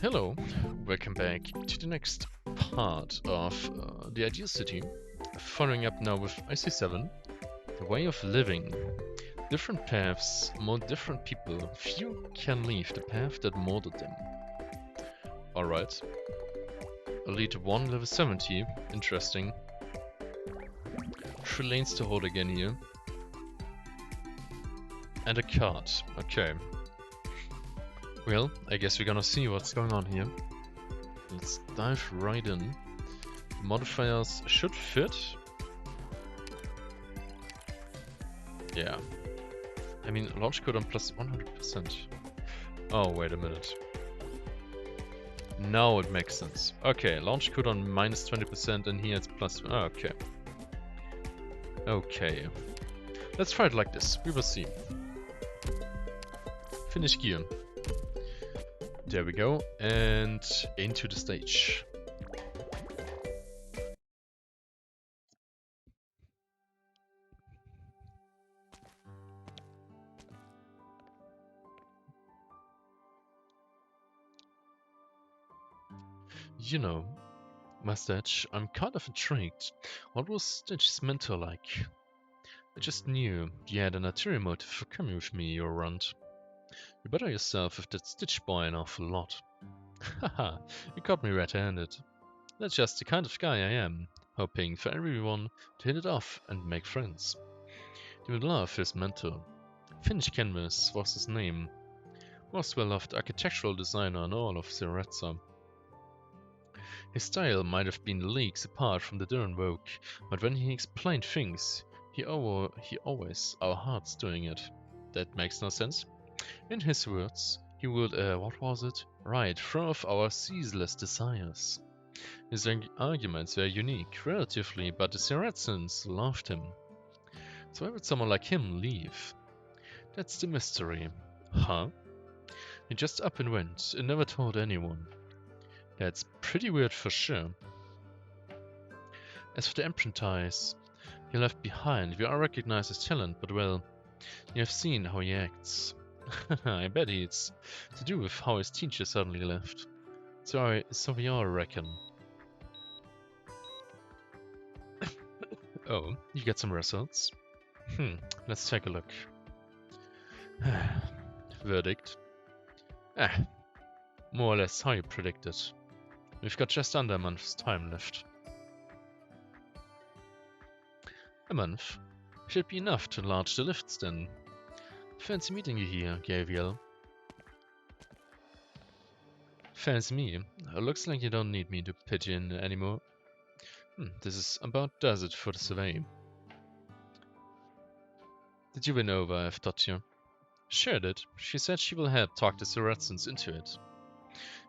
Hello, welcome back to the next part of the Ideal City. Following up now with IC7, the way of living. Different paths, more different people. Few can leave the path that molded them. Alright. Elite 1 level 70, interesting. 3 lanes to hold again here. And a card, okay. Well, I guess we're gonna see what's going on here. Let's dive right in. Modifiers should fit. Yeah. I mean, launch code on plus 100%. Oh, wait a minute. Now it makes sense. Okay, launch code on minus 20% and here it's plus... Oh, okay. Okay. Let's try it like this. We will see. Finish gear. There we go, and into the stage. You know, Mustache, I'm kind of intrigued. What was Stitch's mentor like? I just knew you had an ulterior motive for coming with me around. You better yourself with that Stitch boy an awful lot. Haha, you caught me red-handed. That's just the kind of guy I am, hoping for everyone to hit it off and make friends. He would love his mentor. Finch Canvas was his name. Most well-loved architectural designer in all of Zeruertza. His style might have been leagues apart from the Duran Vogue, but when he explained things, he always our hearts doing it. That makes no sense. In his words, he would, what was it? Right, throw off our ceaseless desires. His arguments were unique, relatively, but the Zeruertzans loved him. So why would someone like him leave? That's the mystery. Huh? He just up and went, and never told anyone. That's pretty weird for sure. As for the apprentice he left behind, we all recognize his talent, but well, you have seen how he acts. I bet it's to do with how his teacher suddenly left. So we all reckon. Oh, you get some results? Let's take a look. Verdict. More or less how you predicted. We've got just under a month's time left. A month? Should be enough to launch the lifts then. Fancy meeting you here, Gabriel. Fancy me. Looks like you don't need me to pitch in anymore. This is about does it for the survey. Did you win over, I've taught you? Sure did. She said she will help talk the Zeruertzans into it.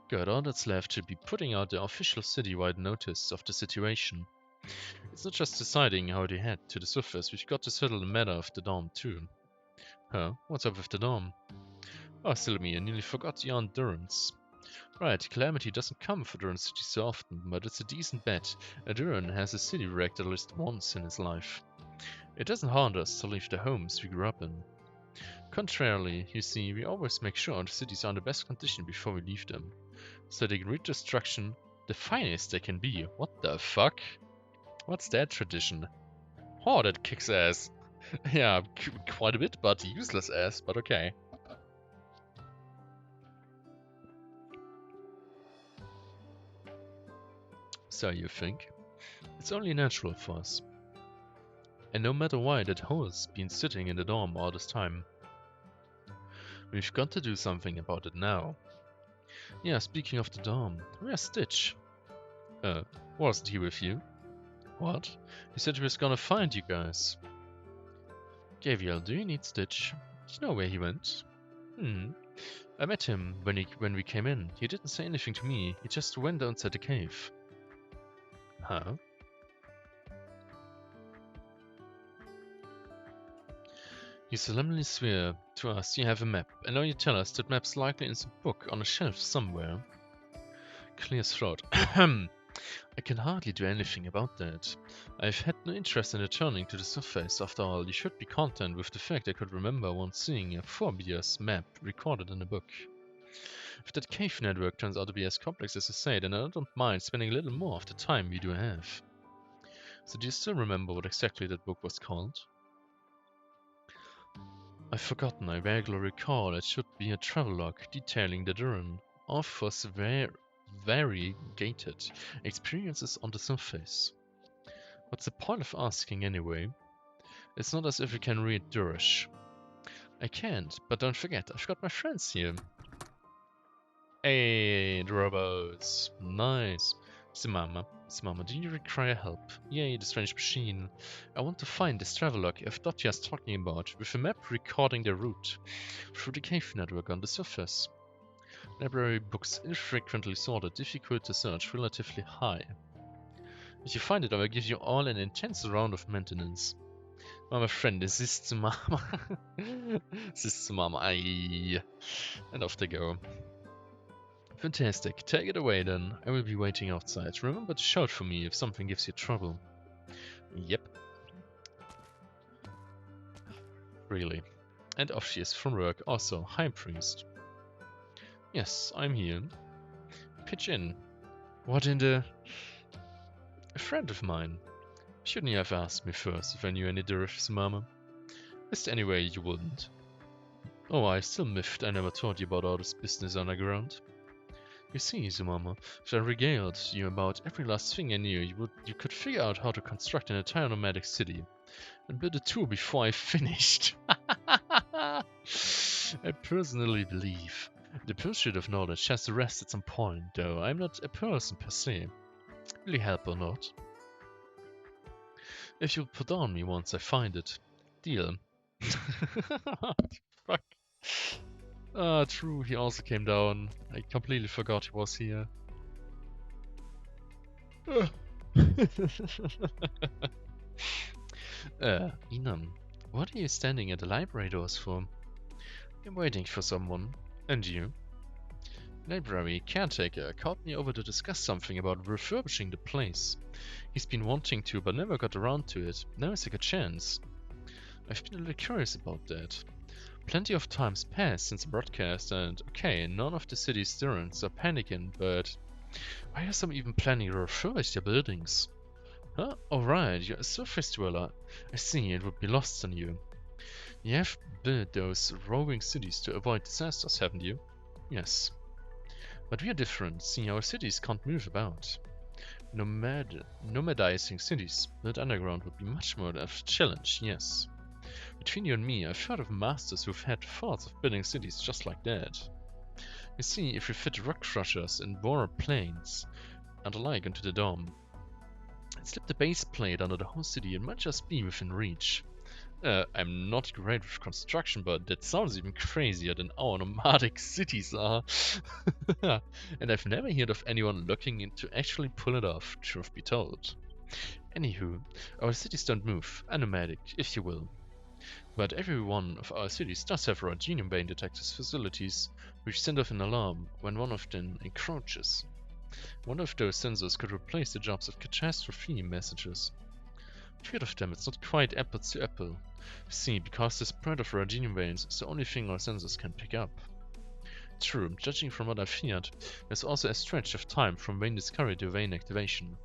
Good, all that's left should be putting out the official citywide notice of the situation. It's not just deciding how to head to the surface, we've got to settle the matter of the dome too. Huh? What's up with the dome? Oh, silly me, I nearly forgot your endurance. Right, calamity doesn't come for Duran City so often, but it's a decent bet. A Duran has a city wrecked at least once in his life. It doesn't haunt us to leave the homes we grew up in. Contrarily, you see, we always make sure the cities are in the best condition before we leave them, so they can reach destruction the finest they can be. What the fuck? What's that tradition? Oh, that kicks ass. Yeah, quite a bit, but useless ass, but okay. So you think? It's only natural for us. And no matter why that hole's been sitting in the dorm all this time. We've got to do something about it now. Yeah, speaking of the dorm, where's Stitch? Wasn't he with you? What? He said he was gonna find you guys. Gabriel, do you need Stitch? Do you know where he went? I met him when we came in. He didn't say anything to me. He just went outside the cave. Huh? You solemnly swear to us you have a map, and now you tell us that map's likely in some book on a shelf somewhere. Clear throat. I can hardly do anything about that. I've had no interest in returning to the surface. After all, you should be content with the fact I could remember once seeing a Phobia's map recorded in a book. If that cave network turns out to be as complex as you say, then I don't mind spending a little more of the time we do have. So do you still remember what exactly that book was called? I've forgotten. I vaguely recall it should be a travelogue detailing the Duran. Offers variegated experiences on the surface. What's the point of asking anyway? It's not as if you can read Durish. I can't, but don't forget, I've got my friends here. Hey, the robots. Nice. Simama, do you require help? Yay, the strange machine. I want to find this travelogue Evdotia's talking about, with a map recording the route through the cave network on the surface. Library books infrequently sorted, difficult to search, relatively high. If you find it, I will give you all an intense round of maintenance. My friend, this is Simama. This is Simama. Aye. And off they go. Fantastic. Take it away then. I will be waiting outside. Remember to shout for me if something gives you trouble. Yep. Really. And off she is from work. Also, High Priest. Yes, I'm here. Pitch in. What in the... A friend of mine. Shouldn't you have asked me first if I knew any Deriffs, Mama? Is there any way you wouldn't? Oh, I still miffed I never told you about all this business underground. You see, Zumama, if I regaled you about every last thing I knew, you could figure out how to construct an entire nomadic city. And build it too before I finished. I personally believe the pursuit of knowledge has to rest at some point, though I'm not a person per se. Will you help or not? If you'll put on me once I find it. Deal. Fuck. Ah, true, he also came down. I completely forgot he was here. Inan, what are you standing at the library doors for? I'm waiting for someone. And you? Library caretaker called me over to discuss something about refurbishing the place. He's been wanting to, but never got around to it. Now is a good chance. I've been a little curious about that. Plenty of time's passed since the broadcast, and okay, none of the city's students are panicking, but why are some even planning to refurbish their buildings? Huh? Alright, you're a surface dweller. I see, it would be lost on you. You have built those roving cities to avoid disasters, haven't you? Yes. But we are different, seeing our cities can't move about. Nomadizing cities built underground would be much more of a challenge, yes. Between you and me, I've heard of masters who've had thoughts of building cities just like that. You see, if we fit rock crushers and bore planes and the like into the dome, and slip the base plate under the whole city, it might just be within reach. I'm not great with construction, but that sounds even crazier than our nomadic cities are. And I've never heard of anyone looking into actually pull it off, truth be told. Anywho, our cities don't move, are nomadic, if you will. But every one of our cities does have Radium Bane detectors facilities, which send off an alarm when one of them encroaches. One of those sensors could replace the jobs of catastrophe messages. Two of them, it's not quite apple to apple. See, because the spread of Radium Veins is the only thing our sensors can pick up. True, judging from what I've feared, there's also a stretch of time from vein discovery to vein activation.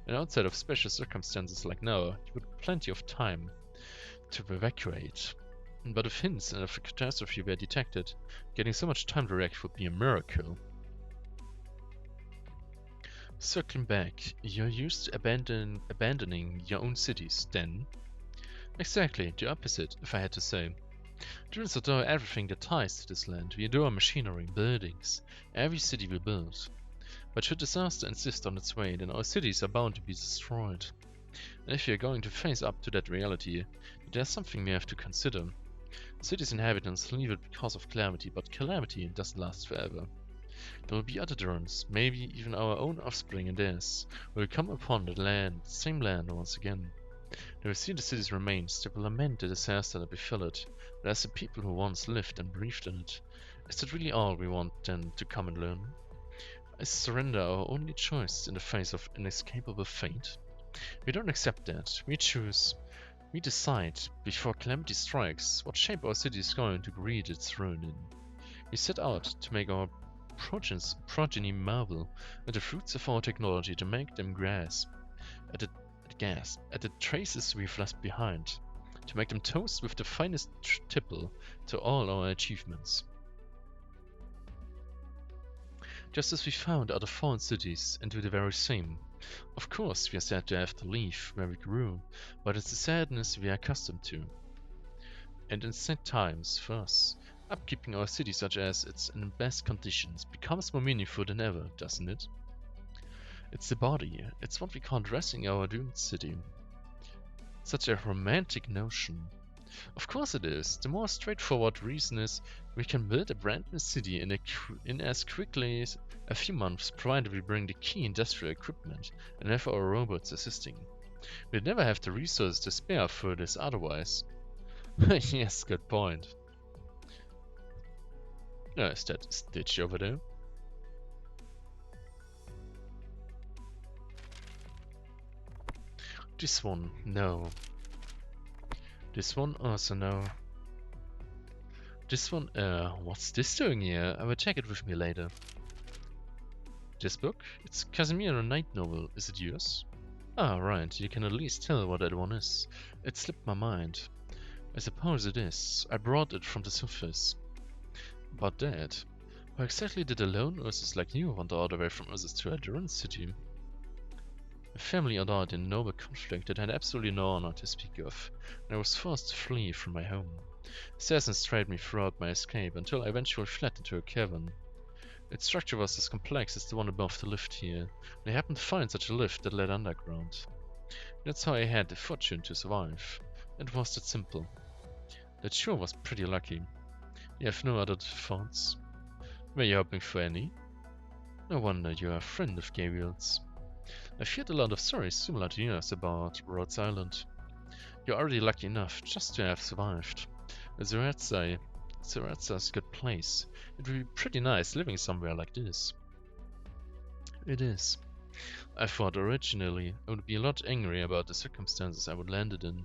And outside of special circumstances like now, you would have plenty of time to evacuate. But if hints of a catastrophe were detected, getting so much time to react would be a miracle. Circling back, you're used to abandoning your own cities, then? Exactly, the opposite, if I had to say. Druids adore everything that ties to this land. We adore machinery, buildings, every city we build. But should disaster insist on its way, then our cities are bound to be destroyed. And if we are going to face up to that reality, there's something we have to consider. The city's inhabitants leave it because of calamity, but calamity doesn't last forever. There will be other drones, maybe even our own offspring and theirs, will come upon the same land once again. They will see the city's remains, they will lament the disaster that befell it, but as the people who once lived and breathed in it, is that really all we want then to come and learn? Is surrender our only choice in the face of inescapable fate? We don't accept that, we choose. We decide, before calamity strikes, what shape our city is going to greet its ruin in. We set out to make our progeny marvel at the fruits of our technology to make them grasp at the traces we've left behind, to make them toast with the finest tipple to all our achievements. Just as we found other fallen cities and do the very same. Of course, we are sad to have to leave where we grew, but it's a sadness we are accustomed to. And in sad times, for us, upkeeping our city such as it's in the best conditions becomes more meaningful than ever, doesn't it? It's the body, it's what we call dressing our doomed city. Such a romantic notion. Of course it is. The more straightforward reason is we can build a brand new city in as quickly as a few months, provided we bring the key industrial equipment and have our robots assisting. We'd never have the resources to spare for this otherwise. Yes, good point. No, is that Stitch over there? This one, no. This one also no. This one, what's this doing here? I will check it with me later. This book? It's Casimiro Night Novel. Is it yours? Ah, right. You can at least tell what that one is. It slipped my mind. I suppose it is. I brought it from the surface. About that. Why exactly did a lone Ursus like you wander all the way from Ursus to a Duran city? A family adult in noble conflict that had absolutely no honor to speak of, and I was forced to flee from my home. Assassins trailed me throughout my escape until I eventually fled into a cavern. Its structure was as complex as the one above the lift here, and I happened to find such a lift that led underground. That's how I had the fortune to survive. It was that simple. That sure was pretty lucky. You have no other thoughts? Were you hoping for any? No wonder you are a friend of Gabriel's. I've heard a lot of stories similar to yours about Rhodes Island. You're already lucky enough just to have survived. Zeruertza is a good place. It would be pretty nice living somewhere like this. It is. I thought originally I would be a lot angry about the circumstances I would landed in.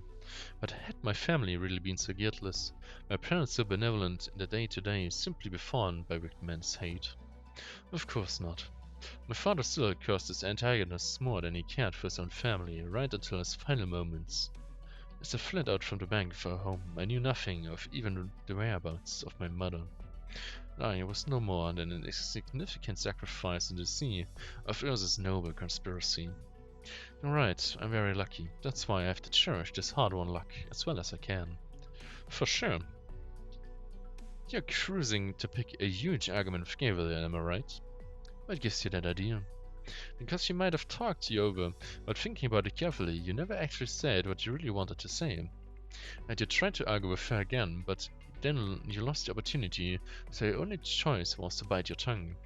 But had my family really been so guiltless, my parents so benevolent in the day-to-day, simply befallen by wicked men's hate? Of course not. My father still cursed his antagonists more than he cared for his own family, right until his final moments. As I fled out from the bank for home, I knew nothing of even the whereabouts of my mother. I was no more than an insignificant sacrifice in the sea of Urza's noble conspiracy. You're right, I'm very lucky. That's why I have to cherish this hard-won luck as well as I can. For sure. You're cruising to pick a huge argument with Gabriel, am I right? What gives you that idea? Because she might have talked you over, but thinking about it carefully, you never actually said what you really wanted to say. And you tried to argue with her again, but then you lost the opportunity, so your only choice was to bite your tongue.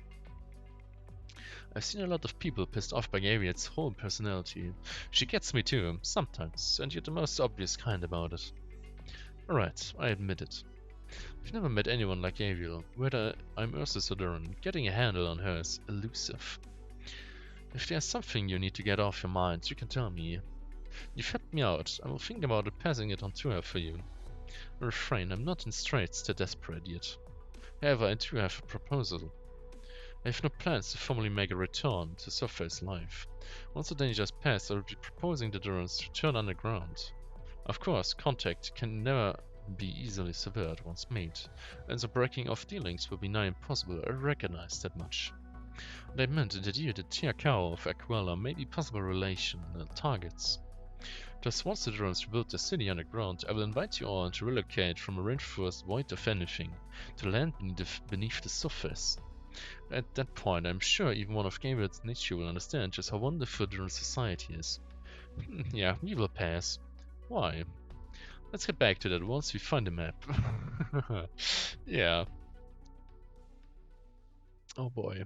I've seen a lot of people pissed off by Gabriel's whole personality. She gets me too, sometimes, and you're the most obvious kind about it. Alright, I admit it. I've never met anyone like Gabriel. Whether I'm Ursus or Duran, getting a handle on her is elusive. If there's something you need to get off your mind, you can tell me. You've helped me out. I will think about it, passing it on to her for you. Refrain, I'm not in straits that desperate yet. However, I do have a proposal. I have no plans to formally make a return to surface life. Once the danger is past, I will be proposing the Durans return underground. Of course, contact can never be easily severed once made, and the breaking of dealings will be nigh impossible. I recognize that much. And I meant that you, the Tiakao of Aquila, may be possible relation targets. Just once the Durans rebuild the city underground, I will invite you all to relocate from a reinforced void of anything to land beneath the surface. At that point, I'm sure even one of Gabriel's nature will understand just how wonderful Duran society is. Yeah, we will pass. Why? Let's get back to that once we find the map. Yeah. Oh boy.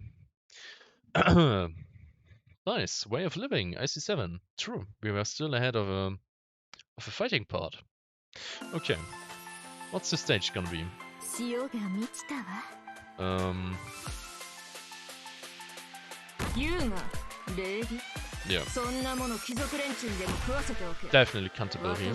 Nice. Way of living. IC7. True. We were still ahead of a fighting part. Okay. What's the stage gonna be? Yeah. Definitely cantable here.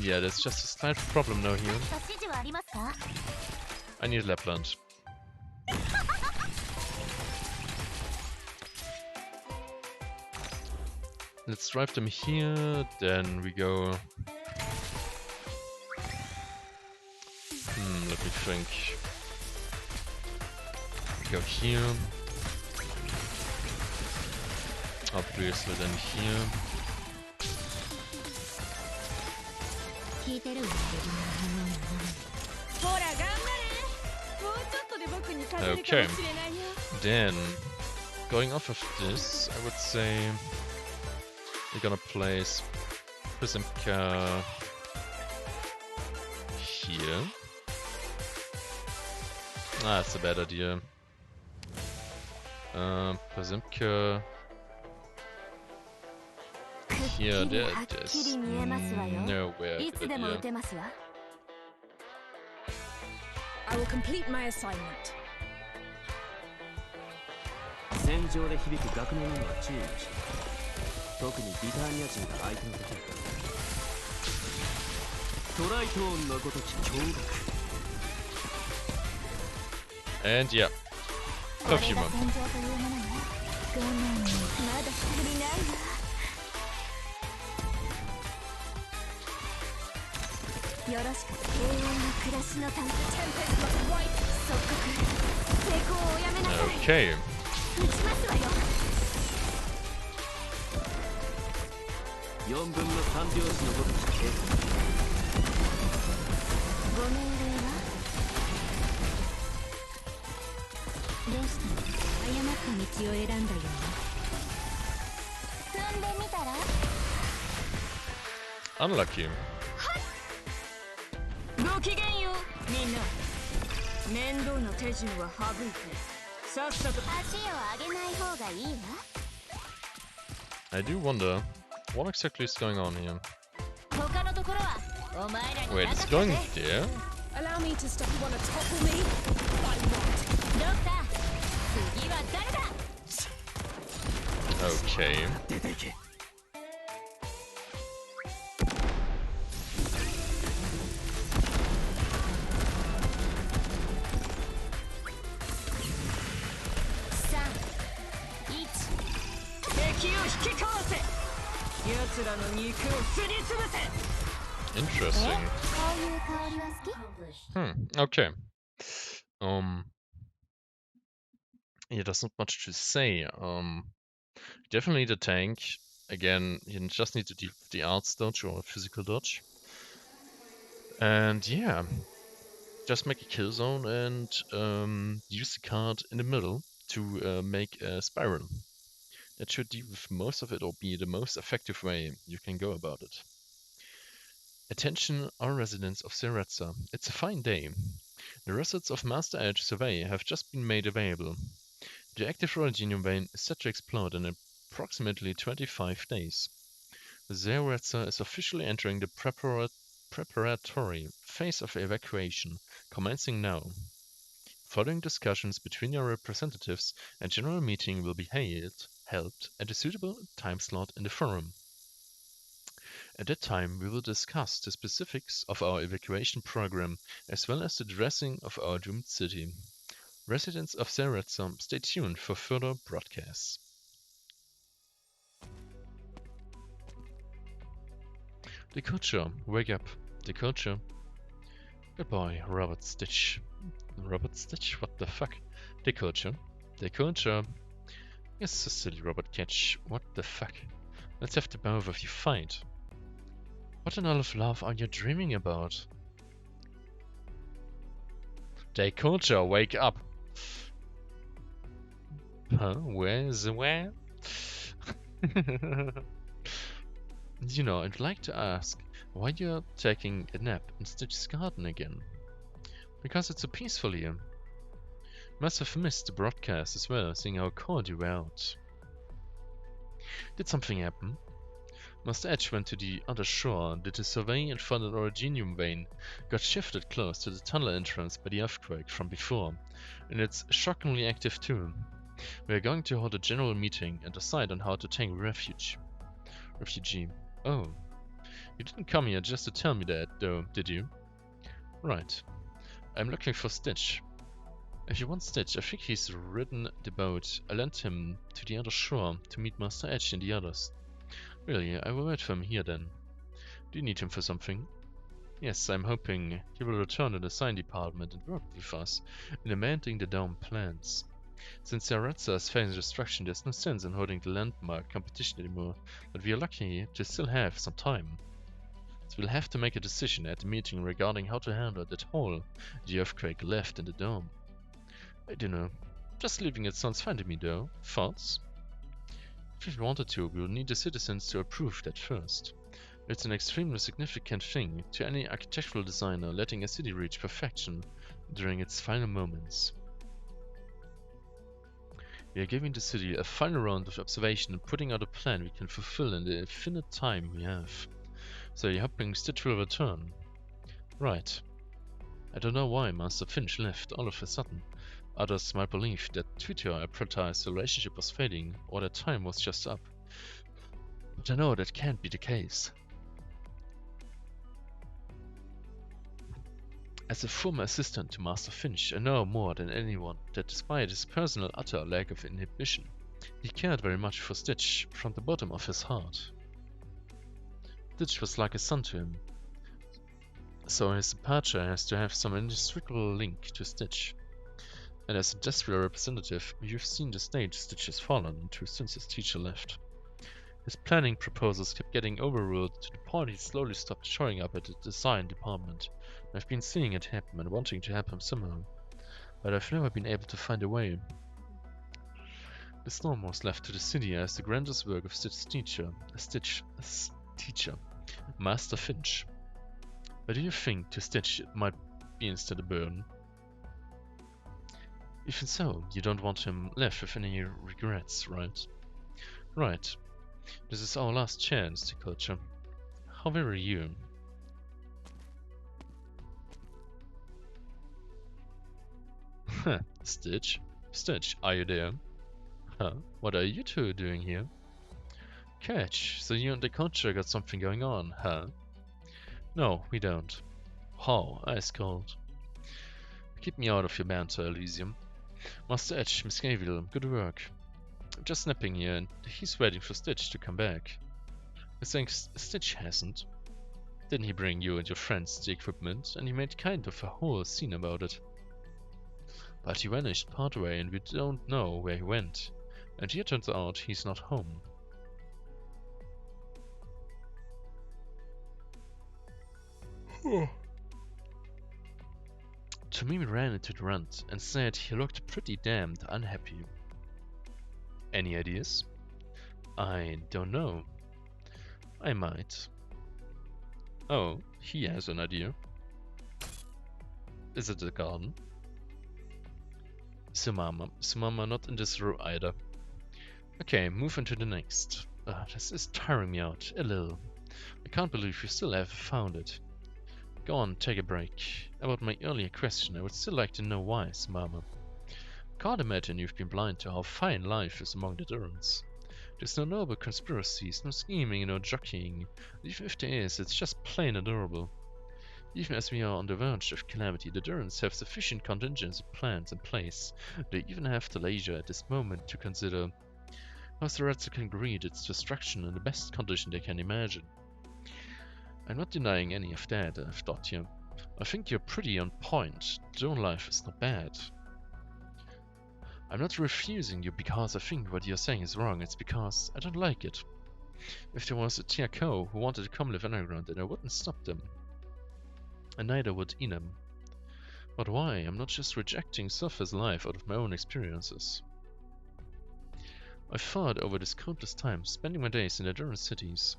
Yeah, there's just a slight problem now here. I need Lapland. Let's drive them here, then we go... let me think. We go here. Obviously then here. Okay. Then, going off of this, I would say we're gonna place Prismka here. Ah, that's a bad idea. Prismka here, there's nowhere good idea. I will complete my assignment. 戦場で響く学年には注意し、特にビターニア人が相手の敵。トライトーンのごとき驚愕。And yeah, perfume. よろしく平穏な暮らしのため。即刻成功をやめなさい。Okay. 撃ちますわよ。4分の3拍子のごとき警察。ご命令はどうしたの？誤った道を選んだようね。踏んでみたら Unlucky. ごきげんようみんな。面倒な手順は省いてさっさと足を上げない方がいいわ。 I do wonder what exactly is going on here. 他のところはお前らに Wait, it's going there? Allow me to stop. You wanna topple me? By what? ドクター、次は誰だ? Okay. 出ていけ。Interesting. Okay. Yeah, there's not much to say. Definitely the tank. Again, you just need to deal with the arts dodge or physical dodge. And yeah, just make a kill zone and use the card in the middle to make a spiral. That should deal with most of it or be the most effective way you can go about it. Attention all residents of Zeruertza, it's a fine day. The results of Master Edge survey have just been made available. The active Rhodinium vein is set to explode in approximately 25 days. Zeruertza is officially entering the preparatory phase of evacuation, commencing now. Following discussions between your representatives, a general meeting will be held at a suitable time slot in the forum. At that time, we will discuss the specifics of our evacuation program, as well as the dressing of our doomed city. Residents of Zeruertza, stay tuned for further broadcasts. The culture, wake up. The culture. Goodbye, Robert Stitch. Robert Stitch? What the fuck? The culture. The culture. Yes, silly Robert Catch. What the fuck? Let's have the both of you fight. What in all of love are you dreaming about? The culture, wake up! Huh? Where's the where? You know, I'd like to ask why you're taking a nap in Stitch's garden again. Because it's so peaceful here. Must have missed the broadcast as well, seeing how cold you were out. Did something happen? Master Edge went to the other shore, did a survey and found an originium vein, got shifted close to the tunnel entrance by the earthquake from before, and it's shockingly active too. We are going to hold a general meeting and decide on how to tank refugee. Oh. You didn't come here just to tell me that, though, did you? Right. I'm looking for Stitch. If you want Stitch, I think he's ridden the boat. I lent him to the other shore to meet Master Edge and the others. Really, I will wait for him here then. Do you need him for something? Yes, I'm hoping he will return to the sign department and work with us in amending the dome plans. Since Zeruertza is facing destruction, there's no sense in holding the landmark competition anymore, but we are lucky to still have some time. So we'll have to make a decision at the meeting regarding how to handle that hole the earthquake left in the dome. I don't know. Just leaving it sounds fine to me though. Thoughts? If we wanted to, we would need the citizens to approve that first. It's an extremely significant thing to any architectural designer letting a city reach perfection during its final moments. We are giving the city a final round of observation and putting out a plan we can fulfill in the infinite time we have. So you're hoping Stitch will return? Right. I don't know why Master Finch left all of a sudden. Others might believe that Twitter advertised the relationship was fading or that time was just up. But I know that can't be the case. As a former assistant to Master Finch, I know more than anyone that despite his personal utter lack of inhibition, he cared very much for Stitch from the bottom of his heart. Stitch was like a son to him, so his departure has to have some inextricable link to Stitch. And as a industrial representative, you've seen the stage Stitch has fallen into since his teacher left. His planning proposals kept getting overruled to the point he slowly stopped showing up at the design department. I've been seeing it happen and wanting to help him somehow, but I've never been able to find a way. The storm was left to the city as the grandiose work of Stitch's teacher, Master Finch. But do you think to Stitch it might be instead a burden? Even so, you don't want him left with any regrets, right? Right. This is our last chance to culture. How very you. Huh, Stitch? Stitch, are you there? Huh, what are you two doing here? Catch, so you and the culture got something going on, huh? No, we don't. How? Ice cold. Keep me out of your banter, Elysium. Master Edge, Miss Gabriel, good work. I'm just snapping here, and he's waiting for Stitch to come back. I think Stitch hasn't. Didn't he bring you and your friends the equipment, and he made kind of a whole scene about it? But he vanished partway, and we don't know where he went. And here turns out he's not home. Tomimi ran into the runt and said he looked pretty damned unhappy. Any ideas? I don't know. I might. Oh, he has an idea. Is it the garden? Sumama not in this row either. Okay, move on to the next. This is tiring me out a little. I can't believe you still haven't found it. Go on, take a break. About my earlier question, I would still like to know why, Sumama. Can't imagine you've been blind to how fine life is among the Durans. There's no noble conspiracies, no scheming, no jockeying. Even if there is, it's just plain adorable. Even as we are on the verge of calamity, the Durans have sufficient contingency plans in place. They even have the leisure at this moment to consider how Zeruertza can greet its destruction in the best condition they can imagine. I'm not denying any of that, I've thought you. I think you're pretty on point. Drone life is not bad. I'm not refusing you because I think what you're saying is wrong, it's because I don't like it. If there was a Tiako who wanted to come live underground, then I wouldn't stop them. And neither would Inem. But why? I'm not just rejecting surface life out of my own experiences. I've thought over this countless times, spending my days in the Duran cities.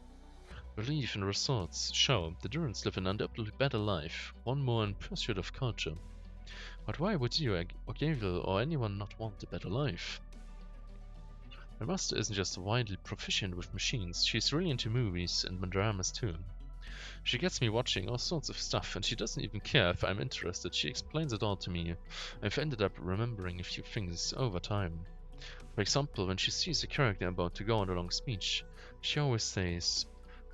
Relief and resorts show the Durans live an undoubtedly better life, one more in pursuit of culture. But why would you, or Gabriel, or anyone not want a better life? My master isn't just widely proficient with machines, she's really into movies and dramas too. She gets me watching all sorts of stuff, and she doesn't even care if I'm interested. She explains it all to me. I've ended up remembering a few things over time. For example, when she sees a character about to go on a long speech, she always says,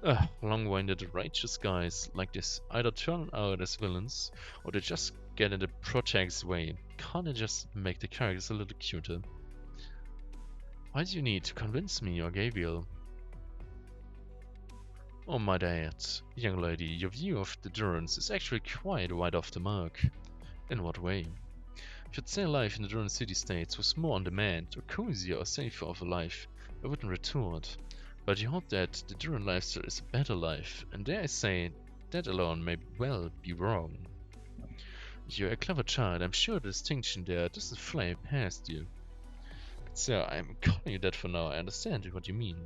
ugh, long-winded righteous guys like this either turn out as villains, or they just get in the protagonist's way. Can't they just make the characters a little cuter? Why do you need to convince me, or Gabriel? Oh my dad, young lady, your view of the Durance is actually quite wide off the mark. In what way? If you'd say life in the Durance city-states was more on demand, or cozier or safer of a life, I wouldn't retort. But you hope that the Durance lifestyle is a better life, and dare I say, that alone may well be wrong. You're a clever child, I'm sure the distinction there doesn't fly past you. So, I'm calling you that for now, I understand what you mean.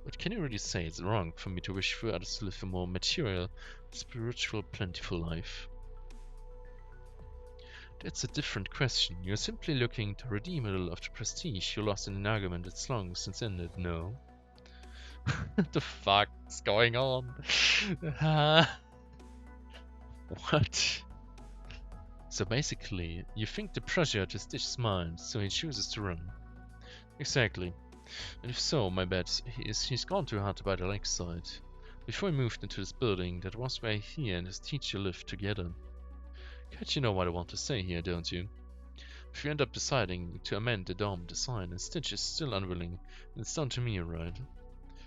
But can you really say it's wrong for me to wish for others to live a more material, spiritual, plentiful life? That's a different question. You're simply looking to redeem a little of the prestige you lost in an argument that's long since ended, no? What the fuck's going on? What? So basically, you think the pressure to stitch his mind, so he chooses to run. Exactly. And if so, my bet is he's gone too hard by the lakeside. Before he moved into this building, that was where he and his teacher lived together. Can't you know what I want to say here, don't you? If you end up deciding to amend the dome design and Stitch is still unwilling, then it's down to me, right?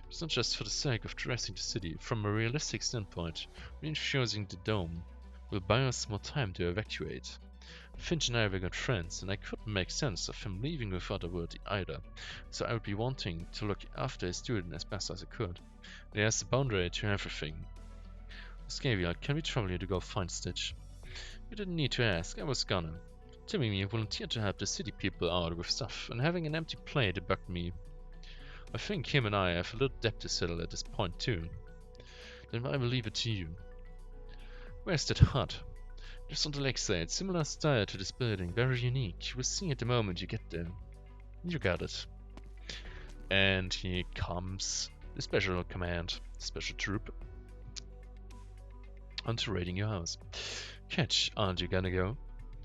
It's not just for the sake of dressing the city. From a realistic standpoint, reinforcing the dome will buy us more time to evacuate. Finch and I were good friends, and I couldn't make sense of him leaving without a word either, so I would be wanting to look after his student as best as I could. There's a boundary to everything. Scavia, can we trouble you to go find Stitch? You didn't need to ask, I was gonna. Timmy volunteered to help the city people out with stuff, and having an empty plate bugged me. I think him and I have a little debt to settle at this point too. Then I will leave it to you. Where's that hut? Just on the lakeside, similar style to this building, very unique. You will see it the moment you get there. You got it. And here comes the special command, special troop. Onto raiding your house. Catch, aren't you gonna go?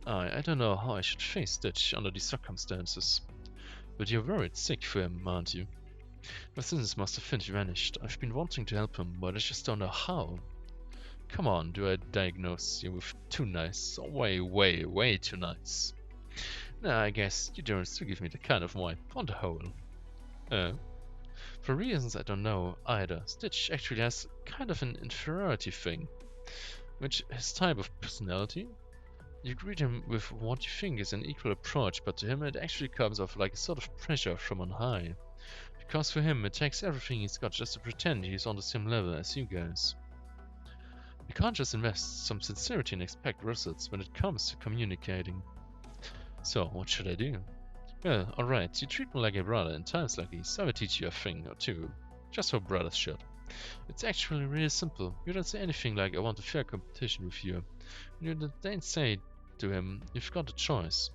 I don't know how I should face Stitch under these circumstances. But you're worried sick for him, aren't you? Ever since Master Finch vanished, I've been wanting to help him, but I just don't know how. Come on, do I diagnose you with too nice? Way too nice. Nah, I guess you don't still give me the kind of wipe, on the whole. For reasons I don't know either, Stitch actually has kind of an inferiority thing. Which his type of personality? You greet him with what you think is an equal approach, but to him it actually comes off like a sort of pressure from on high. Because for him it takes everything he's got just to pretend he's on the same level as you guys. You can't just invest some sincerity and expect results when it comes to communicating. So, what should I do? Well, alright, you treat me like a brother in times like these, I will teach you a thing or two. Just how brothers should. It's actually really simple. You don't say anything like, I want a fair competition with you. You don't say to him, you've got a choice.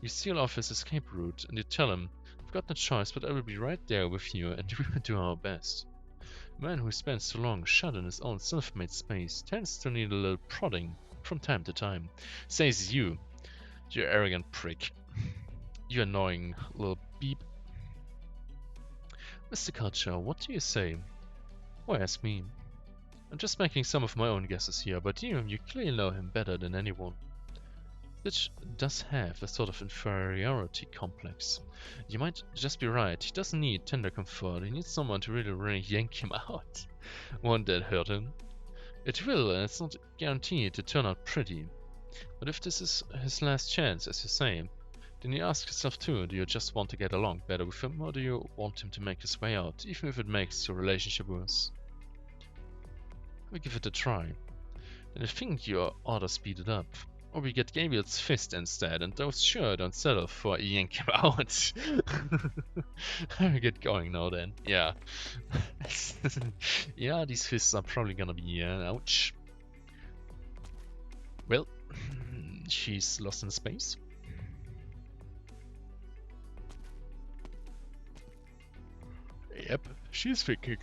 You seal off his escape route and you tell him, I've got no choice, but I will be right there with you and we will do our best. A man who spends too long shut in his own self-made space tends to need a little prodding from time to time. Says you arrogant prick. You annoying little beep. Mr. Culture, what do you say? Why ask me? I'm just making some of my own guesses here, but you clearly know him better than anyone. Stitch does have a sort of inferiority complex. You might just be right, he doesn't need tender comfort, he needs someone to really yank him out. Won't that hurt him? It will, and it's not guaranteed to turn out pretty. But if this is his last chance, as you say, then you ask yourself too, do you just want to get along better with him, or do you want him to make his way out, even if it makes your relationship worse? We give it a try. And I think you ought to speed it up. Or we get Gabriel's fist instead, and those sure don't settle for a yank him out. I get going now then. Yeah. Yeah, these fists are probably gonna be ouch. Well, she's lost in space. Yep, she's thinking.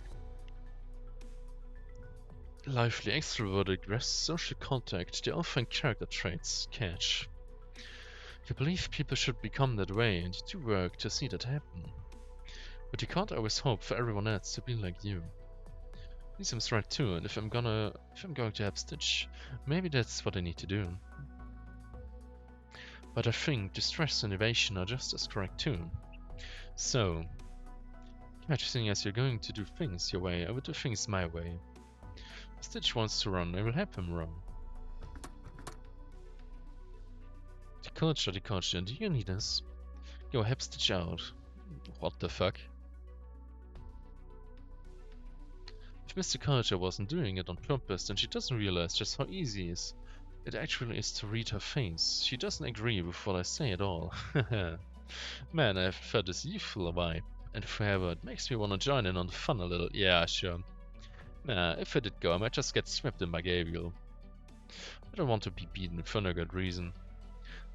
Lively, extroverted, aggressive, social contact, they all find character traits. Catch. You believe people should become that way, and you do work to see that happen. But you can't always hope for everyone else to be like you. He seems right too, and if I'm going to help Stitch, maybe that's what I need to do. But I think distress and evasion are just as correct too. So, seeing as you're going to do things your way, I would do things my way. If Stitch wants to run, I will help him run. The culture, do you need us? Go help Stitch out. What the fuck? If Mr. Culture wasn't doing it on purpose, then she doesn't realize just how easy it actually is to read her face. She doesn't agree with what I say at all. Man, I've felt this youthful vibe, and forever it makes me want to join in on the fun a little. Yeah, sure. Nah, if I did go, I might just get swept in by Gabriel. I don't want to be beaten for no good reason.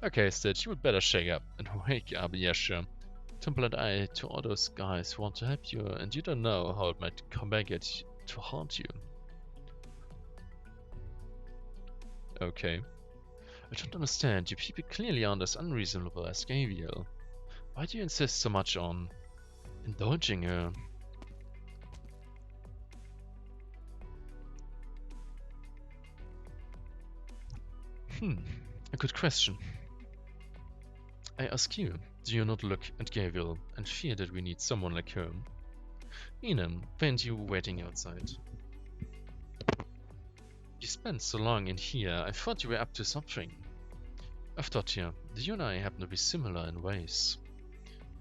Okay, Stitch, you would better shake up and wake up. Yeah, sure. Temple and I to all those guys who want to help you, and you don't know how it might come back at you to haunt you. Okay. I don't understand. You people clearly aren't as unreasonable as Gabriel. Why do you insist so much on indulging her? A good question. I ask you, do you not look at Gabriel and fear that we need someone like her? Enam, why aren't you waiting outside? You spent so long in here, I thought you were up to something. I've thought you and I happen to be similar in ways.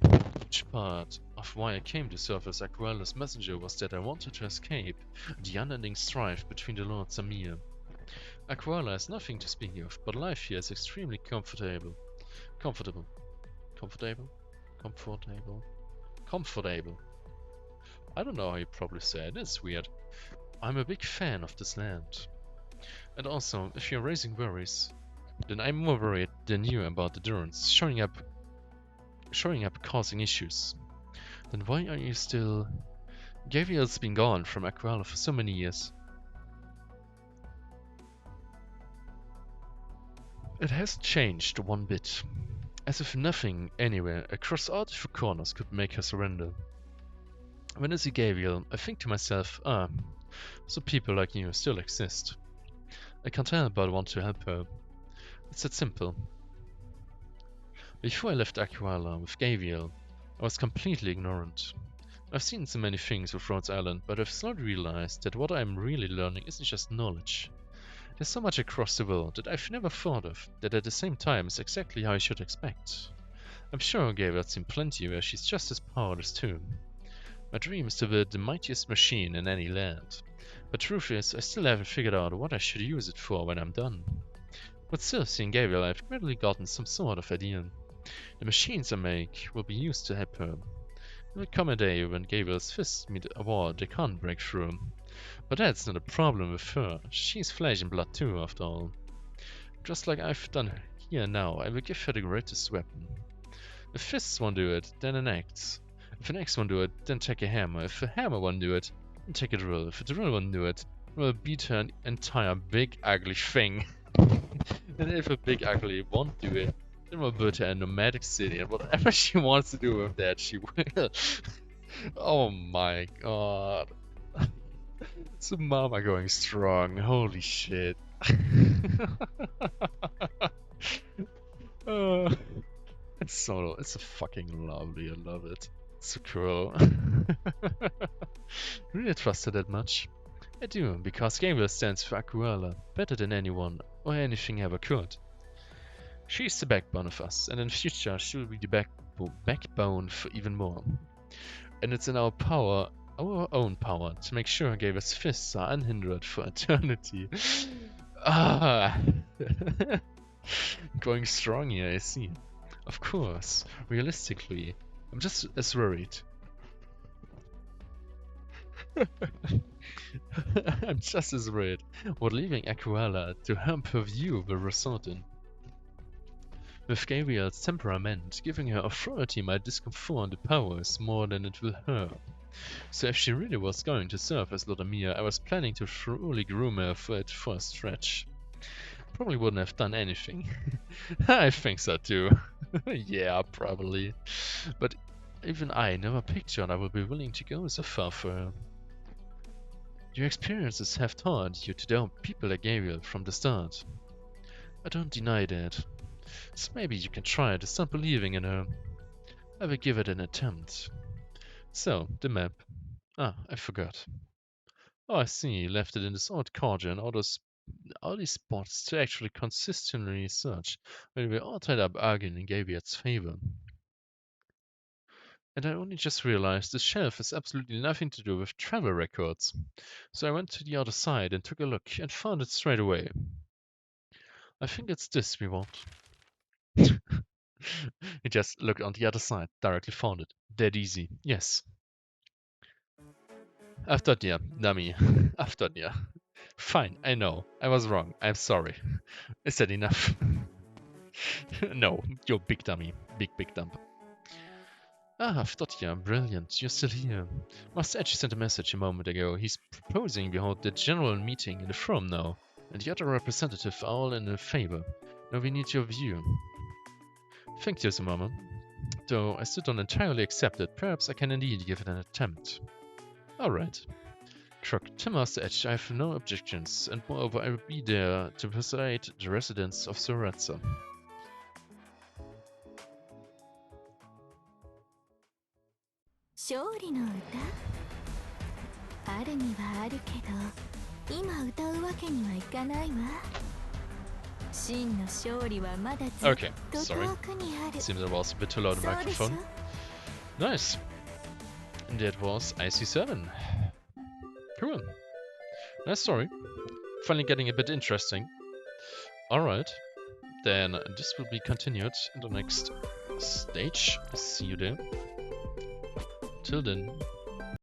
Which part of why I came to serve as Aquala's messenger was that I wanted to escape the unending strife between the Lords and me. Aquala has nothing to speak of, but life here is extremely comfortable. Comfortable. I don't know how you probably say it, it's weird. I'm a big fan of this land. And also, if you're raising worries, then I'm more worried than you about the Durans showing up causing issues. Then why are you still... Gabriel's been gone from Aquala for so many years. It hasn't changed one bit. As if nothing anywhere across all the four corners could make her surrender. When I see Gabriel, I think to myself, so people like you still exist. I can't help but want to help her. It's that simple. Before I left Aquala with Gabriel, I was completely ignorant. I've seen so many things with Rhodes Island, but I've slowly realized that what I'm really learning isn't just knowledge. There's so much across the world that I've never thought of, that at the same time is exactly how I should expect. I'm sure Gabriel's seen plenty where she's just as powerless too. My dream is to build the mightiest machine in any land. But truth is, I still haven't figured out what I should use it for when I'm done. But still, seeing Gabriel, I've gradually gotten some sort of idea. The machines I make will be used to help her. There will come a day when Gabriel's fists meet a wall they can't break through. But that's not a problem with her. She's flesh and blood too, after all. Just like I've done here now, I will give her the greatest weapon. If fists won't do it, then an axe. If an axe won't do it, then take a hammer. If a hammer won't do it, then take a drill. If a drill won't do it, we'll beat her entire big ugly thing. And if a big ugly won't do it, then we'll build her a nomadic city, and whatever she wants to do with that, she will. Oh my god. So mama going strong, holy shit. It's a fucking lovely, I love it. It's so cool. Really trust her that much? I do, because Gabriel stands for Aquala, better than anyone or anything ever could. She's the backbone of us, and in future she will be the backbone for even more. And it's in our power, our own power, to make sure Gabriel's fists are unhindered for eternity. Going strong here, I see. Of course, realistically, I'm just as worried. I'm just as worried what leaving Aquala to help her view will result in. With Gabriel's temperament, giving her authority might disconfort the powers more than it will hurt. So if she really was going to serve as Lodamir, I was planning to thoroughly groom her for it for a stretch. Probably wouldn't have done anything. I think so too. Yeah, probably. But even I never pictured I would be willing to go so far for her. Your experiences have taught you to doubt people like Gabriel from the start. I don't deny that. So maybe you can try to start believing in her. I will give it an attempt. So, the map. Ah, I forgot. Oh, I see. You left it in this odd corner and all these spots to actually consistently search when we all tied up arguing in Gabriel's favor. And I only just realized this shelf has absolutely nothing to do with travel records. So I went to the other side and took a look and found it straight away. I think it's this we want. He just looked on the other side, directly found it. Dead easy. Yes. After ya, dummy. After ya. Fine, I know. I was wrong. I'm sorry. Is that enough? No, you're big dummy. Big dump. Ah, Avtotia, brilliant. You're still here. Master Edge sent a message a moment ago. He's proposing we hold the general meeting in the forum now, and the other representatives are all in favor. Now we need your view. Thank you, Mama. Though I still don't entirely accept it, perhaps I can indeed give it an attempt. Alright. Crook, to Master Edge, I have no objections, and moreover I will be there to persuade the residents of Zeruertza. 勝利の歌あるにはあるけど今歌うわけにはいかないわ真の勝利はまだずっと遠くにある Seems I was a bit too loud on the microphone. Nice. And that was IC7. Cool. Nice story. Finally getting a bit interesting. Alright. Then this will be continued in the next stage. See you there. Till then.